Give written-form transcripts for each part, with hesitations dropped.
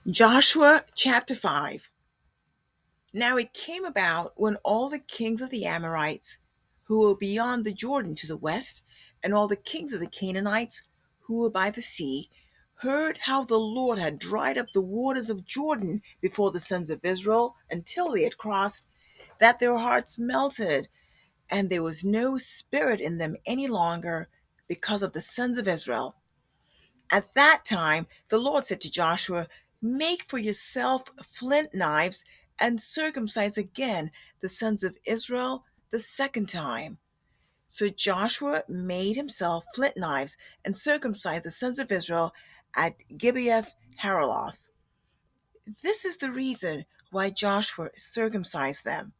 Joshua chapter 5. Now it came about when all the kings of the Amorites who were beyond the Jordan to the west, and all the kings of the Canaanites who were by the sea, heard how the Lord had dried up the waters of Jordan before the sons of Israel until they had crossed, that their hearts melted, and there was no spirit in them any longer because of the sons of Israel. At that time, the Lord said to Joshua, "Make for yourself flint knives and circumcise again the sons of Israel the second time." So Joshua made himself flint knives and circumcised the sons of Israel at Gibeath Haraloth. This is the reason why Joshua circumcised them.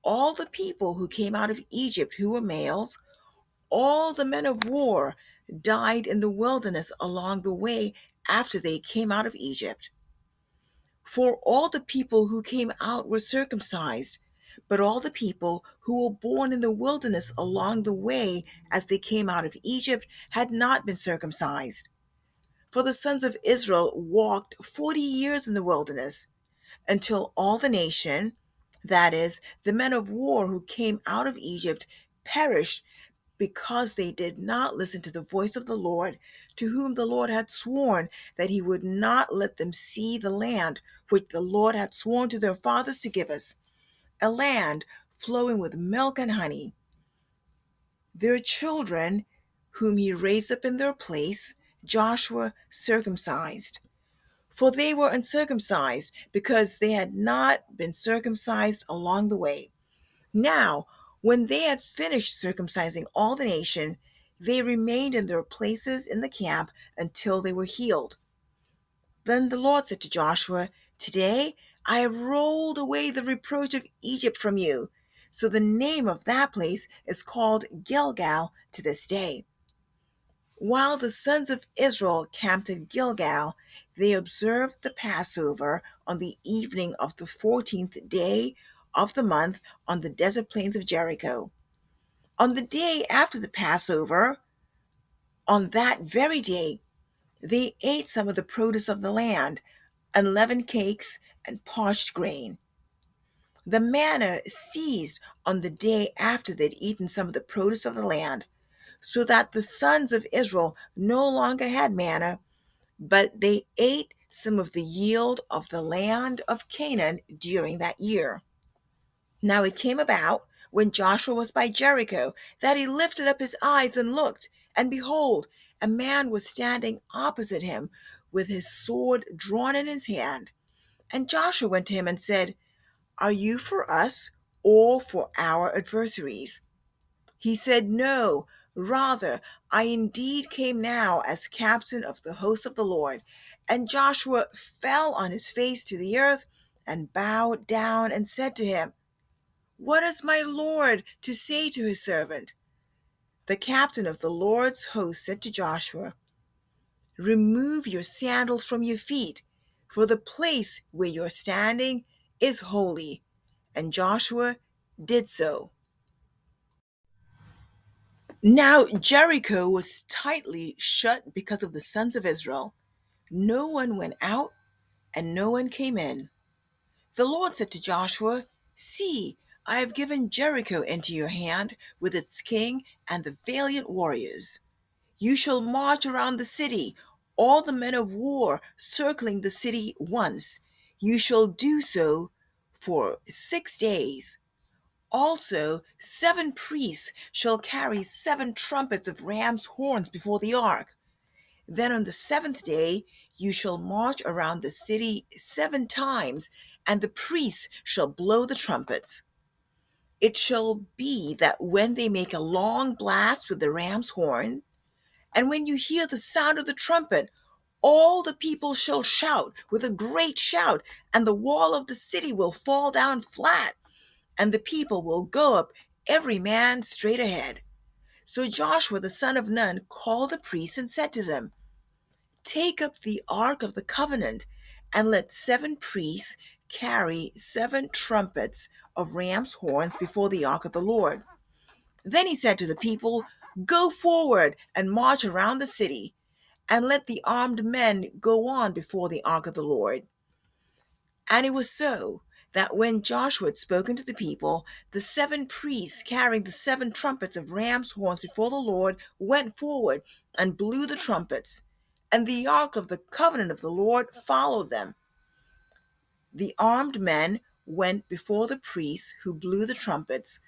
All the people who came out of Egypt who were males, all the men of war, died in the wilderness along the way after they came out of Egypt. For all the people who came out were circumcised, but all the people who were born in the wilderness along the way as they came out of Egypt had not been circumcised. For the sons of Israel walked 40 years in the wilderness until all the nation, that is, the men of war who came out of Egypt, perished because they did not listen to the voice of the Lord, to whom the Lord had sworn that he would not let them see the land which the Lord had sworn to their fathers to give us, a land flowing with milk and honey. Their children, whom he raised up in their place, Joshua circumcised. For they were uncircumcised because they had not been circumcised along the way. Now, when they had finished circumcising all the nation, they remained in their places in the camp until they were healed. Then the Lord said to Joshua, "Today I have rolled away the reproach of Egypt from you." So the name of that place is called Gilgal to this day. While the sons of Israel camped at Gilgal, they observed the Passover on the evening of the 14th day of the month on the desert plains of Jericho. On the day after the Passover, on that very day, they ate some of the produce of the land, unleavened cakes and parched grain. The manna ceased on the day after they'd eaten some of the produce of the land, so that the sons of Israel no longer had manna, but they ate some of the yield of the land of Canaan during that year. Now it came about, when Joshua was by Jericho, that he lifted up his eyes and looked, and behold, a man was standing opposite him with his sword drawn in his hand. And Joshua went to him and said, "Are you for us or for our adversaries?" He said, "No, rather, I indeed came now as captain of the host of the Lord." And Joshua fell on his face to the earth and bowed down and said to him, "What has my Lord to say to his servant?" The captain of the Lord's host said to Joshua, "Remove your sandals from your feet, for the place where you're standing is holy." And Joshua did so. Now Jericho was tightly shut because of the sons of Israel. No one went out and no one came in. The Lord said to Joshua, "See, I have given Jericho into your hand with its king and the valiant warriors. You shall march around the city, all the men of war circling the city once. You shall do so for 6 days. Also, 7 priests shall carry 7 trumpets of ram's horns before the ark. Then on the seventh day you shall march around the city 7 times, and the priests shall blow the trumpets. It shall be that when they make a long blast with the ram's horn, and when you hear the sound of the trumpet, all the people shall shout with a great shout, and the wall of the city will fall down flat, and the people will go up every man straight ahead. So Joshua the son of Nun called the priests and said to them, "Take up the ark of the covenant, and let 7 priests carry 7 trumpets of ram's horns before the ark of the Lord." Then he said to the people, "Go forward and march around the city." and let the armed men go on before the ark of the Lord. And it was so that when Joshua had spoken to the people, the 7 priests carrying the 7 trumpets of ram's horns before the Lord went forward and blew the trumpets, and the ark of the covenant of the Lord followed them. The armed men went before the priests who blew the trumpets,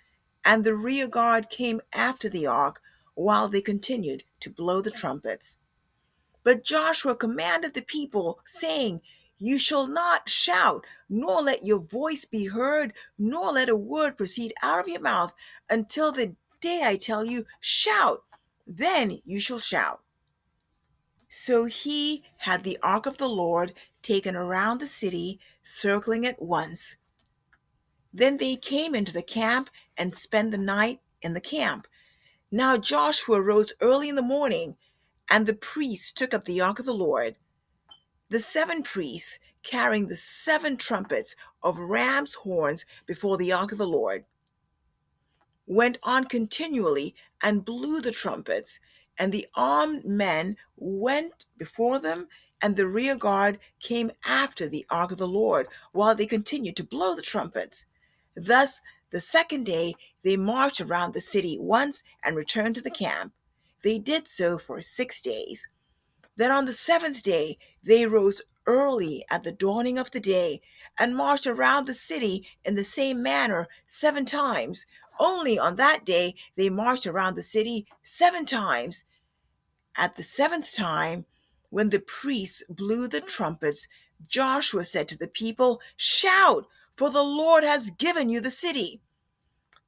and the rear guard came after the ark while they continued to blow the trumpets. But Joshua commanded the people, saying, "You shall not shout, nor let your voice be heard, nor let a word proceed out of your mouth until the day I tell you, shout. Then you shall shout." So he had the ark of the Lord taken around the city, circling it once. Then they came into the camp and spent the night in the camp. Now Joshua rose early in the morning, and the priests took up the ark of the Lord. The 7 priests, carrying the 7 trumpets of ram's horns before the ark of the Lord, went on continually and blew the trumpets, and the armed men went before them, and the rear guard came after the ark of the Lord, while they continued to blow the trumpets. Thus, the second day they marched around the city once and returned to the camp. They did so for 6 days. Then on the seventh day they rose early at the dawning of the day and marched around the city in the same manner 7 times. Only on that day they marched around the city 7 times. At the seventh time, when the priests blew the trumpets, Joshua said to the people, "Shout, for the Lord has given you the city.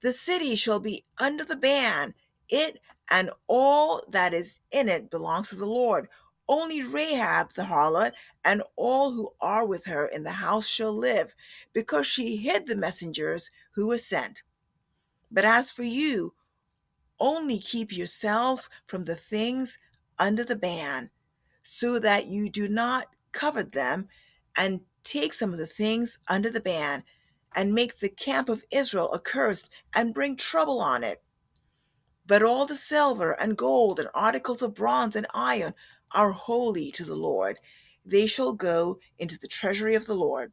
The city shall be under the ban. It and all that is in it belongs to the Lord. Only Rahab the harlot and all who are with her in the house shall live, because she hid the messengers who were sent. But as for you, only keep yourselves from the things under the ban, so that you do not covet them, and take some of the things under the ban, and make the camp of Israel accursed, and bring trouble on it. But all the silver and gold and articles of bronze and iron are holy to the Lord. They shall go into the treasury of the Lord."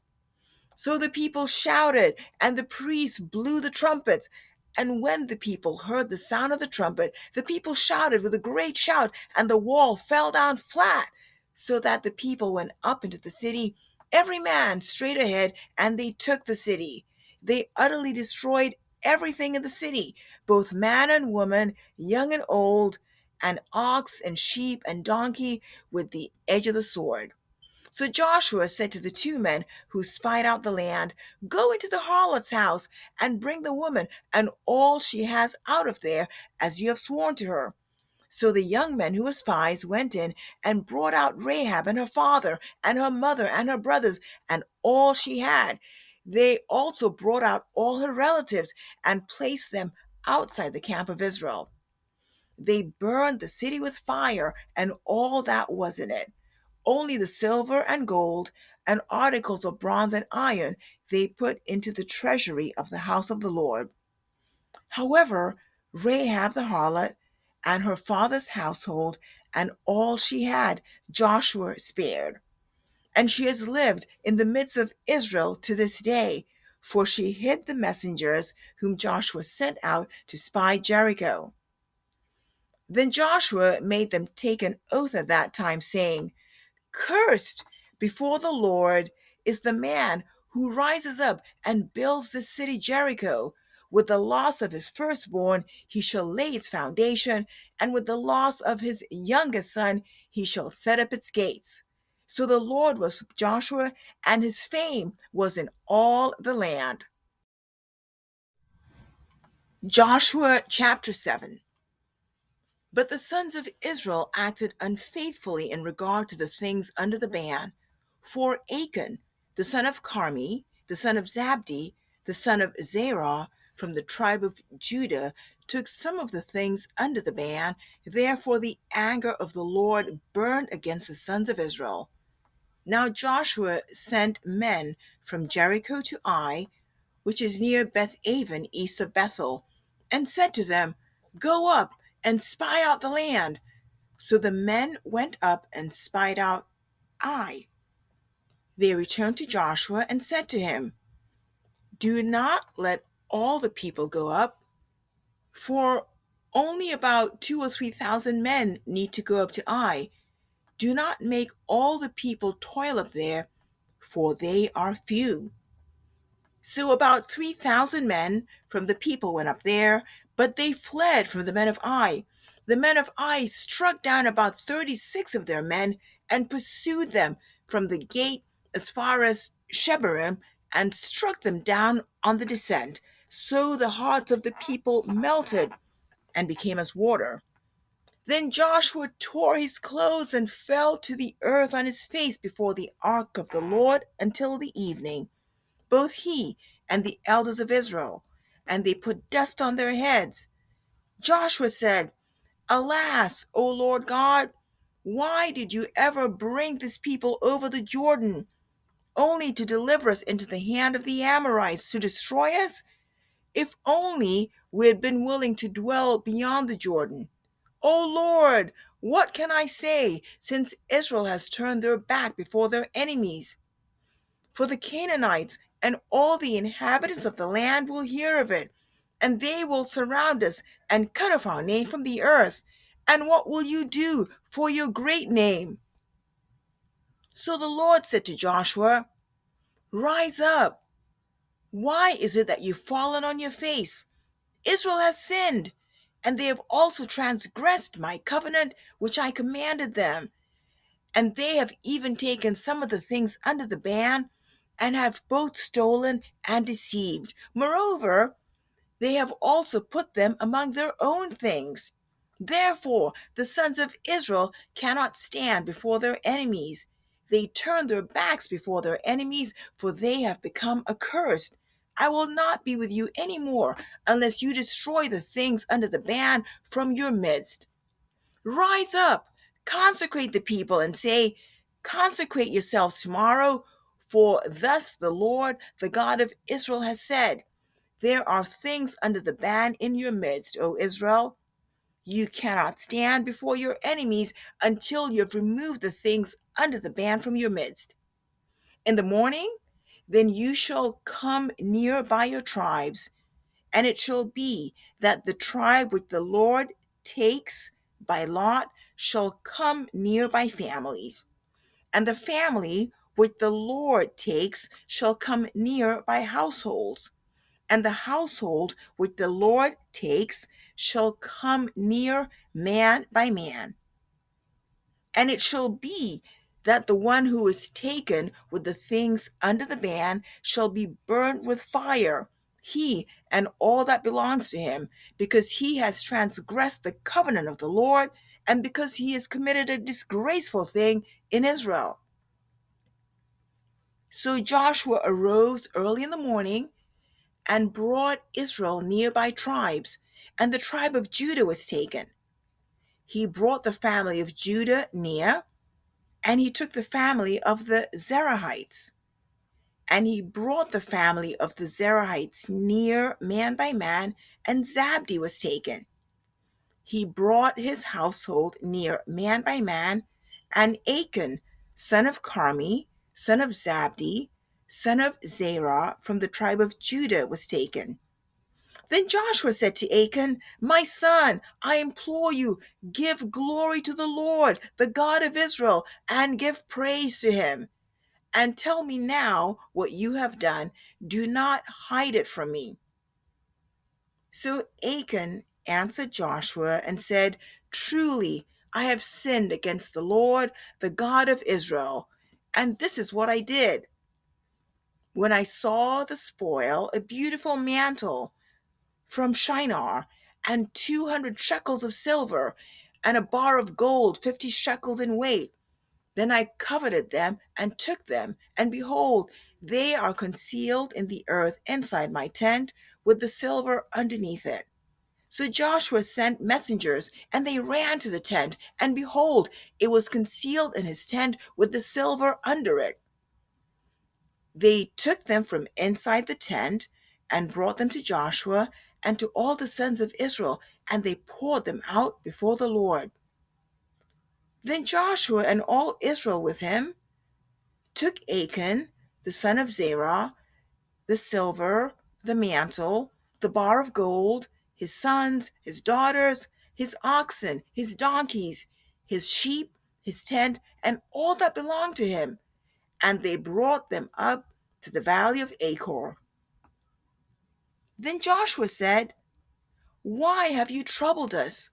So the people shouted, and the priests blew the trumpets. And when the people heard the sound of the trumpet, the people shouted with a great shout, and the wall fell down flat, so that the people went up into the city, every man straight ahead, and they took the city. They utterly destroyed everything in the city, both man and woman, young and old, and ox and sheep and donkey, with the edge of the sword. So Joshua said to the 2 men who spied out the land, "Go into the harlot's house and bring the woman and all she has out of there, as you have sworn to her." So the young men who were spies went in and brought out Rahab and her father and her mother and her brothers and all she had. They also brought out all her relatives and placed them outside the camp of Israel. They burned the city with fire and all that was in it. Only the silver and gold and articles of bronze and iron they put into the treasury of the house of the Lord. However, Rahab the harlot and her father's household and all she had Joshua spared. And she has lived in the midst of Israel to this day, for she hid the messengers whom Joshua sent out to spy Jericho. Then Joshua made them take an oath at that time, saying, "Cursed before the Lord is the man who rises up and builds the city Jericho. With the loss of his firstborn, he shall lay its foundation, and with the loss of his youngest son, he shall set up its gates." So the Lord was with Joshua, and his fame was in all the land. Joshua chapter 7. But the sons of Israel acted unfaithfully in regard to the things under the ban. For Achan, the son of Carmi, the son of Zabdi, the son of Zerah, from the tribe of Judah, took some of the things under the ban. Therefore the anger of the Lord burned against the sons of Israel. Now Joshua sent men from Jericho to Ai, which is near Beth-aven, east of Bethel, and said to them, "Go up and spy out the land." So the men went up and spied out Ai. They returned to Joshua and said to him, "Do not let all the people go up, for only about 2 or 3 thousand men need to go up to Ai. Do not make all the people toil up there, for they are few." So about 3,000 men from the people went up there, but they fled from the men of Ai. The men of Ai struck down about 36 of their men and pursued them from the gate as far as Shebarim and struck them down on the descent. So the hearts of the people melted and became as water. Then Joshua tore his clothes and fell to the earth on his face before the ark of the Lord until the evening, both he and the elders of Israel, and they put dust on their heads. Joshua said, "Alas, O Lord God, why did you ever bring this people over the Jordan, only to deliver us into the hand of the Amorites to destroy us? If only we had been willing to dwell beyond the Jordan. O Lord, what can I say, since Israel has turned their back before their enemies? For the Canaanites and all the inhabitants of the land will hear of it, and they will surround us and cut off our name from the earth. And what will you do for your great name?" So the Lord said to Joshua, "Rise up. Why is it that you've fallen on your face? Israel has sinned, and they have also transgressed my covenant which I commanded them. And they have even taken some of the things under the ban, and have both stolen and deceived. Moreover, they have also put them among their own things. Therefore, the sons of Israel cannot stand before their enemies. They turn their backs before their enemies, for they have become accursed. I will not be with you any more unless you destroy the things under the ban from your midst. Rise up, consecrate the people, and say, 'Consecrate yourselves tomorrow, for thus the Lord, the God of Israel, has said, there are things under the ban in your midst, O Israel. You cannot stand before your enemies until you have removed the things under the ban from your midst. In the morning, then you shall come near by your tribes, and it shall be that the tribe which the Lord takes by lot shall come near by families, and the family which the Lord takes shall come near by households, and the household which the Lord takes shall come near man by man. And it shall be that the one who is taken with the things under the ban shall be burnt with fire, he and all that belongs to him, because he has transgressed the covenant of the Lord, and because he has committed a disgraceful thing in Israel." So Joshua arose early in the morning and brought Israel near by tribes, and the tribe of Judah was taken. He brought the family of Judah near, and he took the family of the Zerahites. And he brought the family of the Zerahites near man by man, and Zabdi was taken. He brought his household near man by man, and Achan, son of Carmi, son of Zabdi, son of Zerah, from the tribe of Judah, was taken. Then Joshua said to Achan, "My son, I implore you, give glory to the Lord, the God of Israel, and give praise to him. And tell me now what you have done. Do not hide it from me." So Achan answered Joshua and said, "Truly, I have sinned against the Lord, the God of Israel. And this is what I did. When I saw the spoil, a beautiful mantle from Shinar, and 200 shekels of silver, and a bar of gold 50 shekels in weight. Then I coveted them and took them, and behold, they are concealed in the earth inside my tent, with the silver underneath it." So Joshua sent messengers, and they ran to the tent, and behold, it was concealed in his tent with the silver under it. They took them from inside the tent and brought them to Joshua and to all the sons of Israel, and they poured them out before the Lord. Then Joshua and all Israel with him took Achan, the son of Zerah, the silver, the mantle, the bar of gold, his sons, his daughters, his oxen, his donkeys, his sheep, his tent, and all that belonged to him, and they brought them up to the valley of Achor. Then Joshua said, "Why have you troubled us?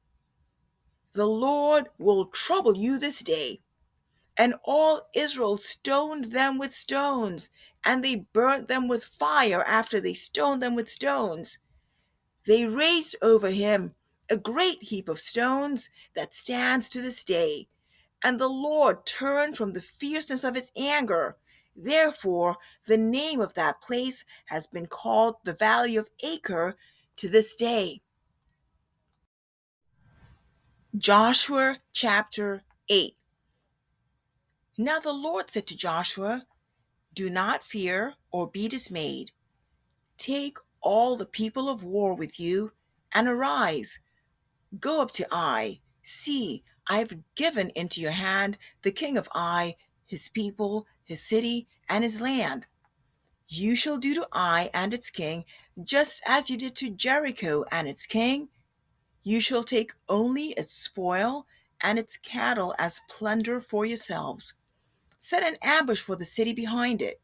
The Lord will trouble you this day." And all Israel stoned them with stones, and they burnt them with fire after they stoned them with stones. They raised over him a great heap of stones that stands to this day. And the Lord turned from the fierceness of his anger. Therefore, the name of that place has been called the Valley of Achor to this day. Joshua chapter 8. Now the Lord said to Joshua, "Do not fear or be dismayed. Take all the people of war with you and arise. Go up to Ai. See, I have given into your hand the king of Ai, his people, his city, and his land. You shall do to Ai and its king just as you did to Jericho and its king. You shall take only its spoil and its cattle as plunder for yourselves. Set an ambush for the city behind it."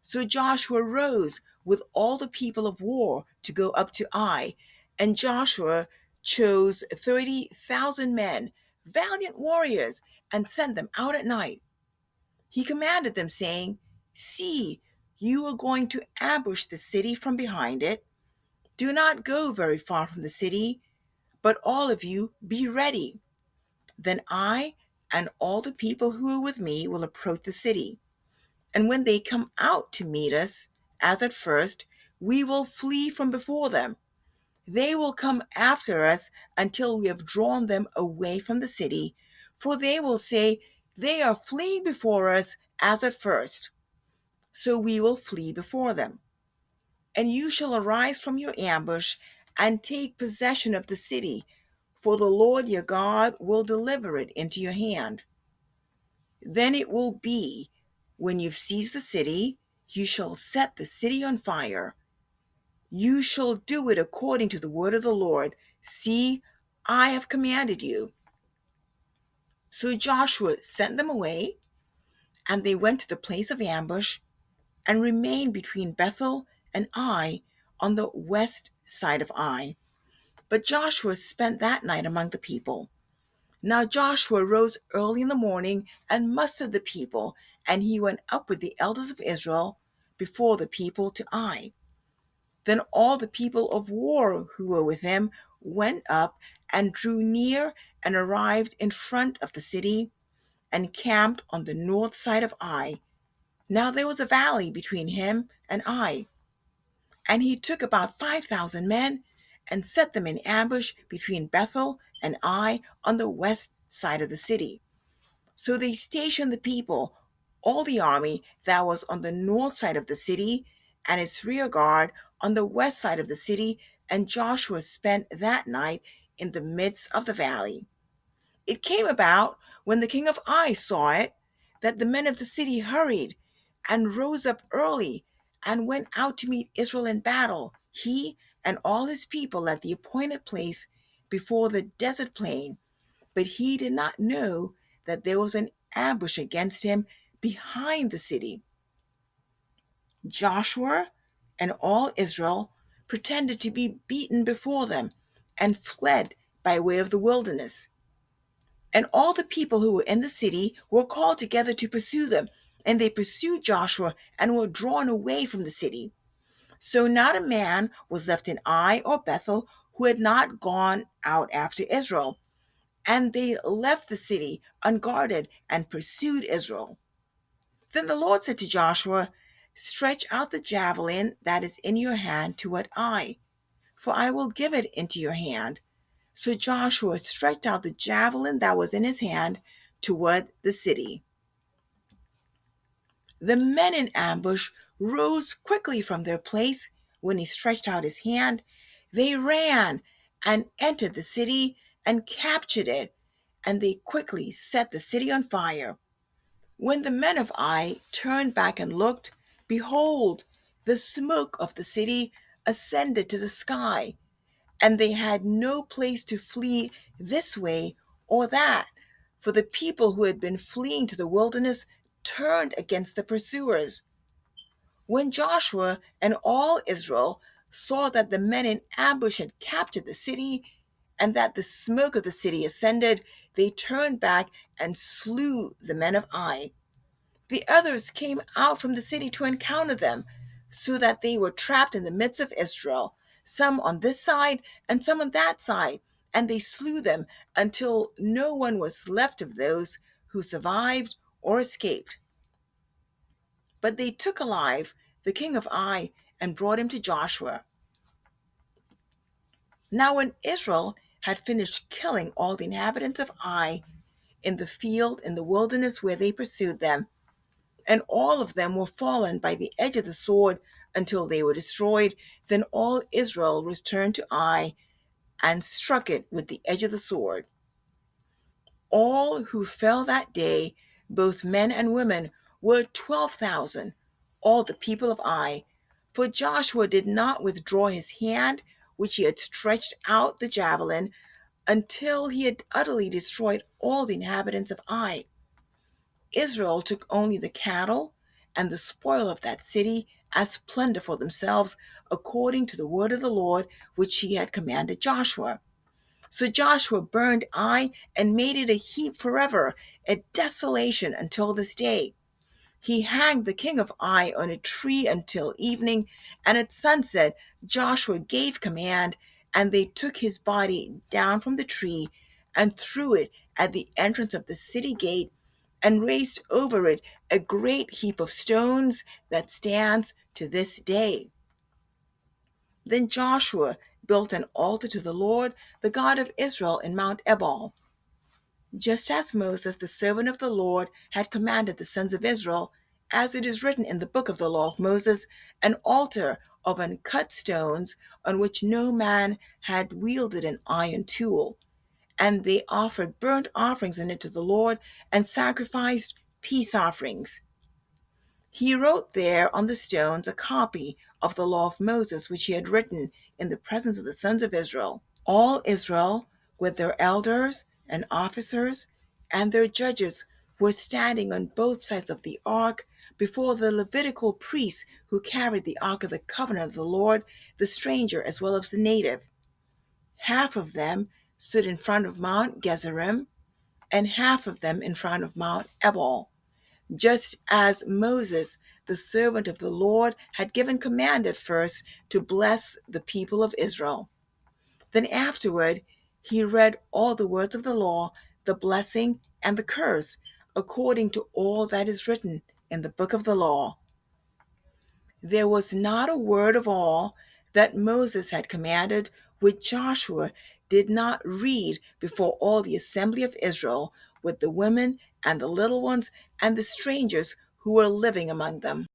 So Joshua rose with all the people of war to go up to Ai, and Joshua chose 30,000 men, valiant warriors, and sent them out at night. He commanded them, saying, "See, you are going to ambush the city from behind it. Do not go very far from the city, but all of you be ready. Then I and all the people who are with me will approach the city. And when they come out to meet us, as at first, we will flee from before them. They will come after us until we have drawn them away from the city, for they will say, 'They are fleeing before us as at first.' So we will flee before them. And you shall arise from your ambush and take possession of the city, for the Lord your God will deliver it into your hand. Then it will be, when you've seized the city, you shall set the city on fire. You shall do it according to the word of the Lord. See, I have commanded you." So Joshua sent them away, and they went to the place of ambush and remained between Bethel and Ai on the west side of Ai. But Joshua spent that night among the people. Now Joshua rose early in the morning and mustered the people, and he went up with the elders of Israel before the people to Ai. Then all the people of war who were with him went up and drew near and arrived in front of the city and camped on the north side of Ai. Now there was a valley between him and Ai. And he took about 5,000 men and set them in ambush between Bethel and Ai on the west side of the city. So they stationed the people, all the army that was on the north side of the city, and its rear guard on the west side of the city, and Joshua spent that night in the midst of the valley. It came about, when the king of Ai saw it, that the men of the city hurried and rose up early and went out to meet Israel in battle, he and all his people at the appointed place before the desert plain. But he did not know that there was an ambush against him behind the city. Joshua and all Israel pretended to be beaten before them and fled by way of the wilderness. And all the people who were in the city were called together to pursue them, and they pursued Joshua and were drawn away from the city. So not a man was left in Ai or Bethel who had not gone out after Israel. And they left the city unguarded and pursued Israel. Then the Lord said to Joshua, "Stretch out the javelin that is in your hand toward Ai, for I will give it into your hand." So Joshua stretched out the javelin that was in his hand toward the city. The men in ambush rose quickly from their place when he stretched out his hand. They ran and entered the city and captured it, and they quickly set the city on fire. When the men of Ai turned back and looked, behold, the smoke of the city ascended to the sky, and they had no place to flee this way or that, for the people who had been fleeing to the wilderness turned against the pursuers. When Joshua and all Israel saw that the men in ambush had captured the city, and that the smoke of the city ascended, they turned back and slew the men of Ai. The others came out from the city to encounter them, so that they were trapped in the midst of Israel, some on this side and some on that side, and they slew them until no one was left of those who survived or escaped. But they took alive the king of Ai and brought him to Joshua. Now, when Israel had finished killing all the inhabitants of Ai in the field in the wilderness where they pursued them, and all of them were fallen by the edge of the sword until they were destroyed, then all Israel returned to Ai and struck it with the edge of the sword. All who fell that day, both men and women, were 12,000, all the people of Ai. For Joshua did not withdraw his hand, which he had stretched out the javelin, until he had utterly destroyed all the inhabitants of Ai. Israel took only the cattle and the spoil of that city as plunder for themselves, according to the word of the Lord, which he had commanded Joshua. So Joshua burned Ai and made it a heap forever, a desolation until this day. He hanged the king of Ai on a tree until evening, and at sunset Joshua gave command, and they took his body down from the tree and threw it at the entrance of the city gate, and raised over it a great heap of stones that stands to this day. Then Joshua built an altar to the Lord, the God of Israel, in Mount Ebal, just as Moses, the servant of the Lord, had commanded the sons of Israel, as it is written in the book of the law of Moses, an altar of uncut stones on which no man had wielded an iron tool. And they offered burnt offerings in it to the Lord and sacrificed peace offerings. He wrote there on the stones a copy of the law of Moses, which he had written in the presence of the sons of Israel. All Israel, with their elders and officers and their judges, were standing on both sides of the ark before the Levitical priests who carried the ark of the covenant of the Lord, the stranger as well as the native. Half of them stood in front of Mount Gerizim, and half of them in front of Mount Ebal, just as Moses, the servant of the Lord, had given command at first to bless the people of Israel. Then afterward he read all the words of the law, the blessing and the curse, according to all that is written in the book of the law. There was not a word of all that Moses had commanded which Joshua did not read before all the assembly of Israel, with the women and the little ones and the strangers who were living among them.